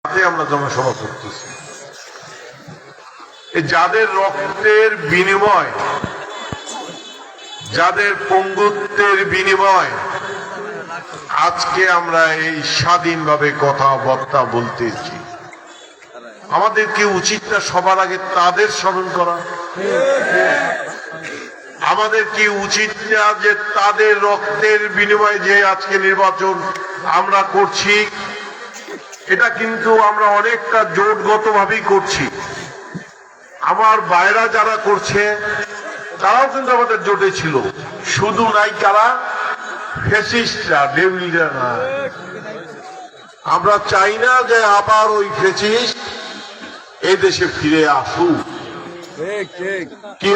আমরা জনসভা করতেছি। যাদের রক্তের বিনিময়, যাদের পঙ্গুত্বের বিনিময় আজকে আমরা এই স্বাধীনভাবে কথাবার্তা বলতেছি, আমাদের কি উচিত না সবার আগে তাদের স্মরণ করা? আমাদের কি উচিত না যে তাদের রক্তের বিনিময়ে যে আজকে নির্বাচন আমরা করছি, এটা কিন্তু আমরা অনেকটা জোটগত ভাবেই করছি। আমার বাইরা যারা করছে তারাও কিন্তু আমাদের জোটে ছিল, শুধু নাই কারা, ফ্যাসিস্টরা, ডেভিলরা না। আমরা চাই না যে আবার ওই ফ্যাসিস্ট এই দেশে ফিরে আসুক। কি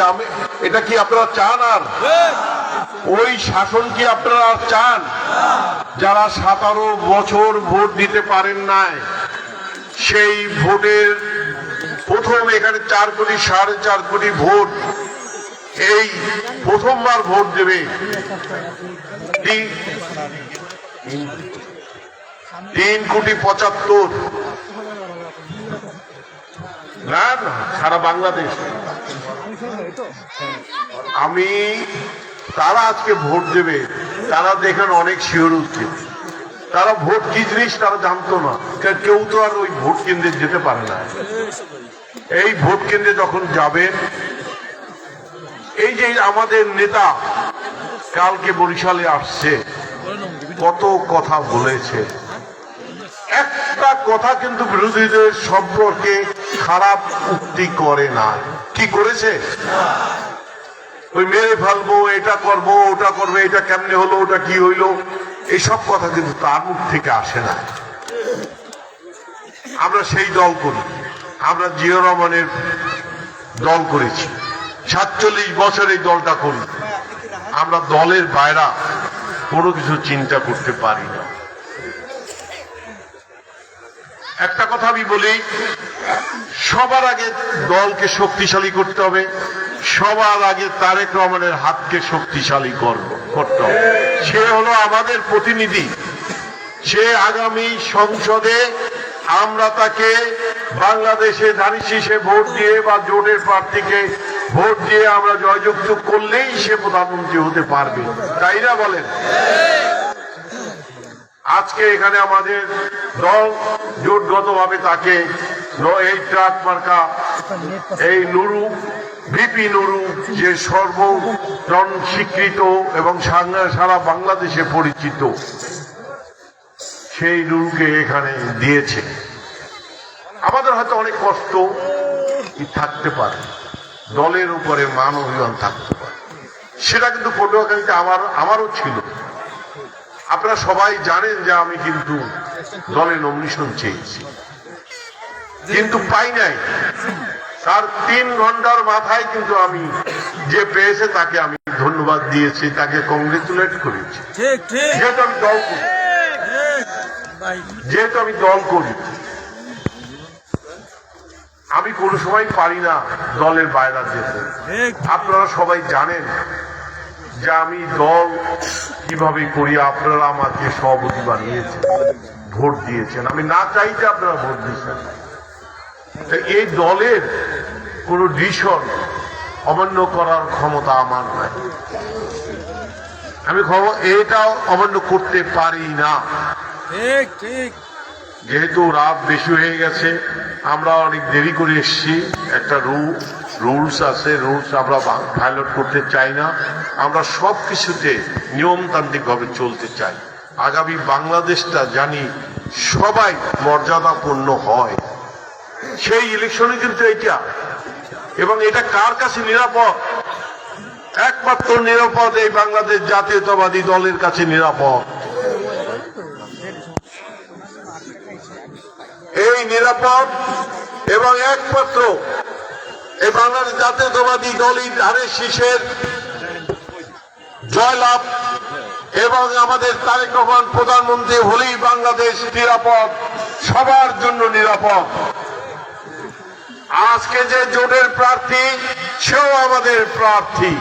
এটা কি আপনারা চান? আর ওই শাসন কি আপনারা চান? যারা 17 বছর ভোট দিতে পারেন নাই, সেই ভোটের প্রথম এখানে 4 কোটি 4.5 কোটি ভোট, এই প্রথমবার ভোট দেবে 3,75,00,000 না না, সারা বাংলাদেশ। তারা আজকে ভোট দেবে, তারা দেখেন অনেক শিওর হচ্ছে। তারা ভোট কি জিনিস তারা জানতো না, কেউ তো আর ওই ভোট কেন্দ্রে যেতে পারে না। এই ভোট কেন্দ্রে যখন যাবেন, এই যে আমাদের নেতা কালকে বরিশালে আসছে, কত কথা বলেছে, একটা কথা কিন্তু বিরোধীদের সম্পর্কে খারাপ উক্তি করে না। কি করেছে? ওই মেরে ফেলবো, এটা করবো, ওটা করবে, এটা কেমনে হলো, ওটা কি হইলো, এইসব কথা কিন্তু তার মুখ থেকে আসে না। আমরা সেই দল করি, আমরা জিয়া রহমানের দল করেছি, 47 বছর এই দলটা করি। আমরা দলের বাইরে কোনো কিছু চিন্তা করতে পারি না। একটা কথা আমি বলি, সবার আগে দলকে শক্তিশালী করতে হবে, সবার আগে তারেক রহমানের হাতকে শক্তিশালী করতে হবে। সে হলো আমাদের প্রতিনিধি, সে আগামী সংসদে আমরা তাকে বাংলাদেশে ধানিশীষে ভোট দিয়ে বা জোটের প্রার্থীকে ভোট দিয়ে আমরা জয়যুক্ত করলেই সে প্রধানমন্ত্রী হতে পারবে, তাই না বলেন? আজকে এখানে আমাদের দল জোটগতভাবে তাকে এই ট্রাক মার্কা, এই নুরু, বিপি নুরু, যে সর্বজন স্বীকৃত এবং সারা বাংলাদেশে পরিচিত, সেই নুরুকে এখানে দিয়েছে। আমাদের হয়তো অনেক কষ্ট থাকতে পারে, দলের উপরে মান অভিমান থাকতে পারে, সেটা কিন্তু পটুয়াখালীতে আমারও ছিল। আপনারা সবাই জানেন যে আমি কিন্তু দলে নমিনেশন চেয়েছি, কিন্তু পাই নাই। তার 3 ঘন্টার মাথায় কিন্তু আমি যে পেয়েছে তাকে আমি ধন্যবাদ দিয়েছি, তাকে কংগ্রেচুলেট করেছি। যেহেতু আমি দল করি, আমি কোনো সময় পারি না দলের বাইরে যেতে। আপনারা সবাই জানেন যে আমি দল কিভাবে করি। আপনারা আমাকে সভাপতি বানিয়েছেন, ভোট দিয়েছেন, আমি না চাইতে আপনারা ভোট দিয়েছেন। এই দলের কোন ডিসিশন অমান্য করার ক্ষমতা আমার নাই, আমি এটাও অমান্য করতে পারি না। যেহেতু রাত বেশি হয়ে গেছে, আমরা অনেক দেরি করে এসেছি, একটা রুলস আছে, রুলস আমরা ভায়োলেট করতে চাই না। আমরা সব কিছুতে নিয়মতান্ত্রিক ভাবে চলতে চাই। আগামী বাংলাদেশটা জানি সবাই মর্যাদাপূর্ণ হয়, সেই ইলেকশনে কিন্তু এটা। এবং এটা কার কাছে নিরাপদ? একমাত্র নিরাপদ এই বাংলাদেশ জাতীয়তাবাদী দলের কাছে নিরাপদ। এই নিরাপদ এবং একমাত্র এই বাংলাদেশ জাতীয়তাবাদী দলই ধানের শীষের জয়লাভ এবং আমাদের তারেক রহমান প্রধানমন্ত্রী হলেই বাংলাদেশ নিরাপদ, সবার জন্য নিরাপদ। আজকে যে জোটের প্রার্থী, সেও আমাদের প্রার্থী,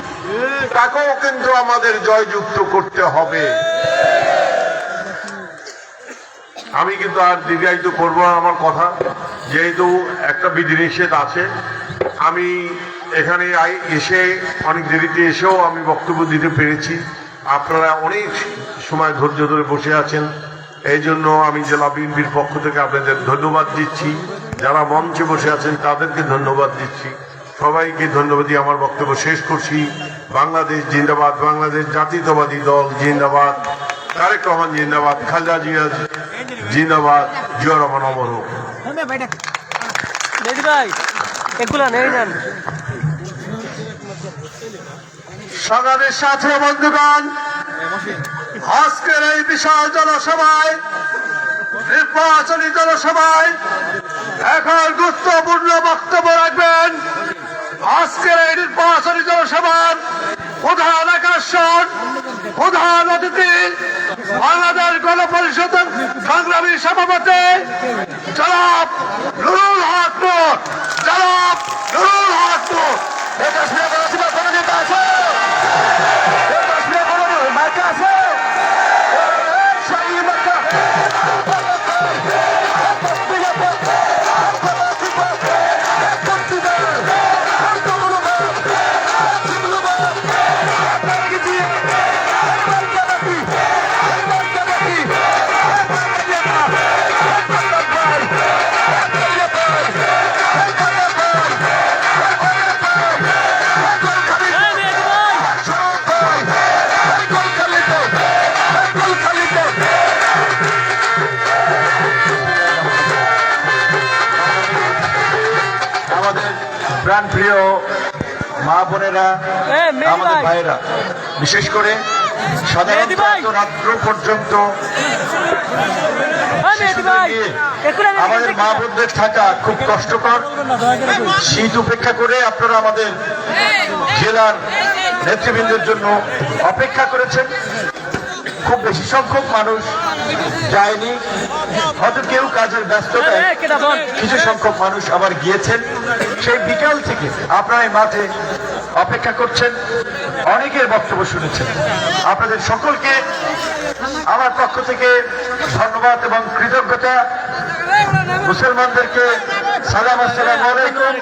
তাকেও কিন্তু আমাদের জয়যুক্ত করতে হবে। আমি কিন্তু আর দীর্ঘায়িত করবো না আমার কথা, যেহেতু একটা বিধিনিষেধ আছে। আমি এখানে এসে অনেক দেরিতে এসেও আমি বক্তব্য দিতে পেরেছি। আপনারা অনেক সময় ধৈর্য ধরে বসে আছেন, এই জন্য আমি জেলা বিএনপির পক্ষ থেকে আপনাদের ধন্যবাদ দিচ্ছি। যারা মঞ্চে বসে আছেন তাদেরকে ধন্যবাদ দিচ্ছি। সবাইকে ধন্যবাদ দিয়ে আমার বক্তব্য শেষ করছি। বাংলাদেশ জিন্দাবাদ, বাংলাদেশ জাতীয়তাবাদী দল জিন্দাবাদ, তারেক রহমান জিন্দাবাদ, খালেদা জিয়া জিন্দাবাদ, জিয়া রহমান অমর হোক। সংগ্রামের সাথে বন্ধুগণ, আজকের এই বিশাল জনসভায়, নির্বাচনী জনসভায় এখন গুরুত্বপূর্ণ বক্তব্য রাখবেন আজকের এই নির্বাচনী জনসভার প্রধান আকর্ষণ, প্রধান অতিথি, বাংলাদেশ গণপরিষদের সংগ্রামী সভাপতি জনাব নুরুল হক নূর। জনাব নুরুল হক নূর। প্রাণ প্রিয় মা বোনেরা, আমাদের ভাইয়েরা, বিশেষ করে সাধারণত রাত্র পর্যন্ত আমাদের মা বোনদের থাকা খুব কষ্টকর। শীত উপেক্ষা করে আপনারা আমাদের জেলার নেতৃবৃন্দের জন্য অপেক্ষা করেছেন। খুব বেশি সংখ্যক মানুষ যায়নি, হয়তো কেউ কাজের ব্যস্ততায় কিছু সংখ্যক মানুষ আবার গিয়েছেন। সেই বিকাল থেকে আপনারা এই মাঠে অপেক্ষা করছেন, অনেকের বক্তব্য শুনেছেন। আপনাদের সকলকে আমার পক্ষ থেকে ধন্যবাদ এবং কৃতজ্ঞতা। মুসলমানদেরকে সালাম, আসসালামু আলাইকুম।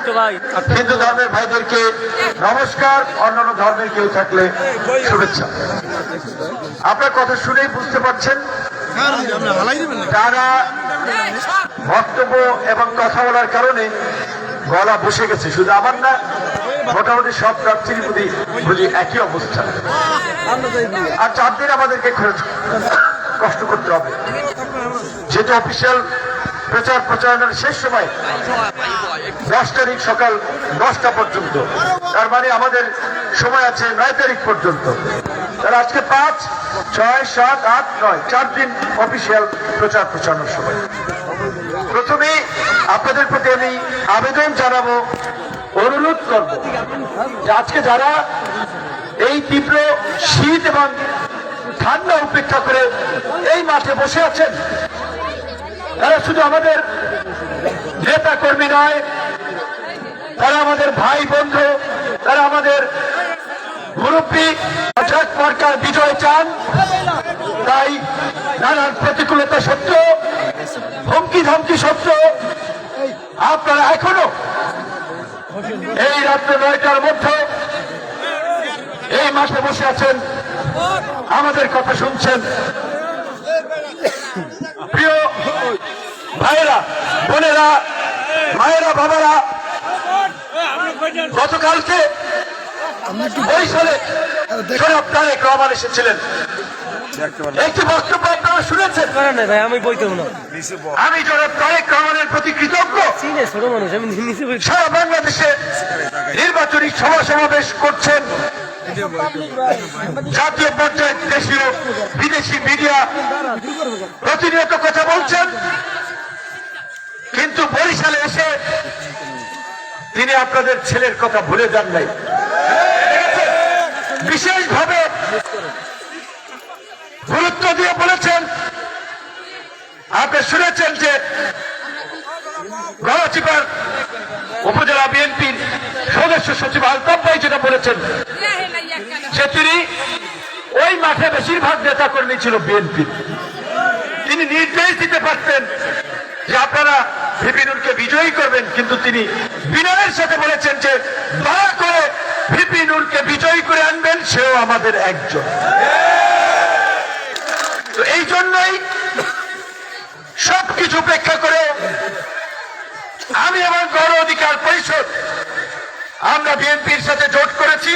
হিন্দু ধর্মের ভাইদেরকে নমস্কার, অন্যান্য ধর্মের কেউ থাকলে শুভেচ্ছা। আপনার কথা শুনেই বুঝতে পারছেন তারা বক্তব্য এবং কথা বলার কারণে গলা বসে গেছে। শুধু আমার না, মোটামুটি সব প্রার্থীর বুঝি একই অবস্থা। আর 4 দিন আমাদেরকে কষ্ট করতে হবে, যেহেতু অফিসিয়াল প্রচার প্রচারণার শেষ সময় 10 তারিখ সকাল 10টা পর্যন্ত, তার মানে আমাদের সময় আছে 9 তারিখ পর্যন্ত। তাহলে আজকে 5, 6, 7, 8, 9, 4 দিন অফিসিয়াল প্রচার প্রচারণার সময়। প্রথমে আপনাদের প্রতি আমি আবেদন জানাবো, অনুরোধ করব যে আজকে যারা এই তীব্র শীত এবং ঠান্ডা উপেক্ষা করে এই মাঠে বসে আছেন, তারা শুধু আমাদের নেতা কর্মী নয়, তারা আমাদের ভাই বন্ধু, তারা আমাদের মুরব্বী। সরকার বিজয় চান, তাই নানান প্রতিকূলতা সত্ত্বেও, হুমকি ধামকি সত্ত্বেও আপনারা এখনো এই রাত্রে 9টার মধ্যে এই মাঠে বসে আছেন, আমাদের কথা শুনছেন। প্রিয় ভাইয়েরা, বোনেরা, মায়েরা, বাবারা, গতকালকে বরিশালে জনাব তারেক রহমান এসেছিলেন। একটি বক্তব্য আপনারা শুনেছেন। আমি জনাব তারেক রহমানের প্রতি কৃতজ্ঞ। সারা বাংলাদেশে নির্বাচনী সভা সমাবেশ করছেন, জাতীয় পর্যায়ে দেশীয় বিদেশি মিডিয়া প্রতিনিয়ত কথা বলছেন, কিন্তু বরিশালে এসে তিনি আপনাদের ছেলের কথা ভুলে যান নাই। বিশেষভাবে গুরুত্ব দিয়ে বলেছেন। আপনি শুনেছেন যে গলাচিপার উপজেলা বিএনপির সদস্য সচিব আলতাফ ভাই যেটা বলেছেন, যে তিনি ওই মাঠে বেশিরভাগ নেতা কর্মী ছিল বিএনপির। তিনি নির্দেশ দিতে পারতেন যে আপনারা ভিপি নুরকে বিজয়ী করবেন, কিন্তু তিনি বিনয়ের সাথে বলেছেন যে দয়া করে ভিপি নুরকে বিজয়ী করে আনবেন, সেও আমাদের একজন। তো এই জন্যই সবকিছু উপেক্ষা করে আমি এবং গণ অধিকার পরিষদ আমরা বিএনপির সাথে জোট করেছি।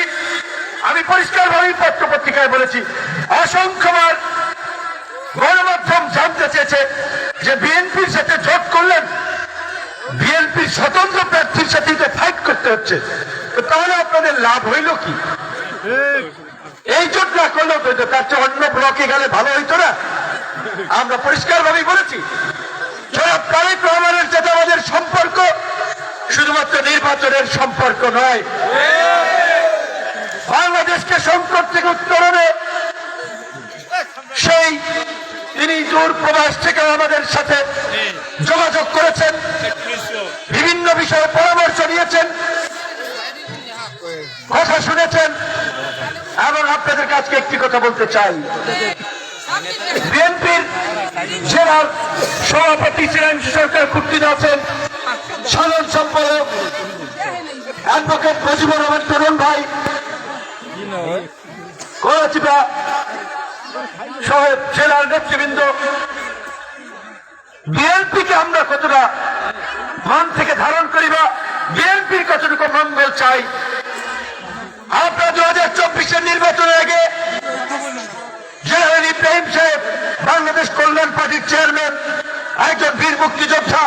আমি পরিষ্কারভাবে পত্র পত্রিকায় বলেছি, অসংখ্যবার গণমাধ্যম জানতে চেয়েছে যে বিএনপির সাথে জোট করলেন, বিএনপির স্বতন্ত্র প্রার্থীর সাথে তো ফাইট করতে হচ্ছে, তো তাহলে আপনাদের লাভ হইল কি? এই জোট না করলেও তো তার চেয়ে অন্য ব্লকে গেলে ভালো হইতো না? আমরা পরিষ্কারভাবেই বলেছি, জনাব তারেক রহমানের সাথে আমাদের সম্পর্ক শুধুমাত্র নির্বাচনের সম্পর্ক নয়, বাংলাদেশকে সংকট থেকে উত্তরণে সেই তিনি দূর প্রবাস থেকে আমাদের সাথে যোগাযোগ করেছেন, বিভিন্ন বিষয়ে পরামর্শ নিয়েছেন, কথা শুনেছেন। এবং আপনাদের কাছে একটি কথা বলতে চাই, বিএনপির জেলার সভাপতি ছিলেন সরকার কর্তৃক আছেন, সাধারণ সম্পাদক অ্যাডভোকেট মুজিবুর রহমান তরুণ ভাই, করাচিপা সহ জেলার নেতৃবৃন্দ, বিএনপিকে আমরা কতটা মন থেকে ধারণ করি বা বিএনপির কতটুকু মঙ্গল চাই। আপনারা 2024 নির্বাচনের আগে জেনারেল ইব্রাহিম সাহেব বাংলাদেশ কল্যাণ পার্টির চেয়ারম্যান, একজন বীর মুক্তিযোদ্ধা,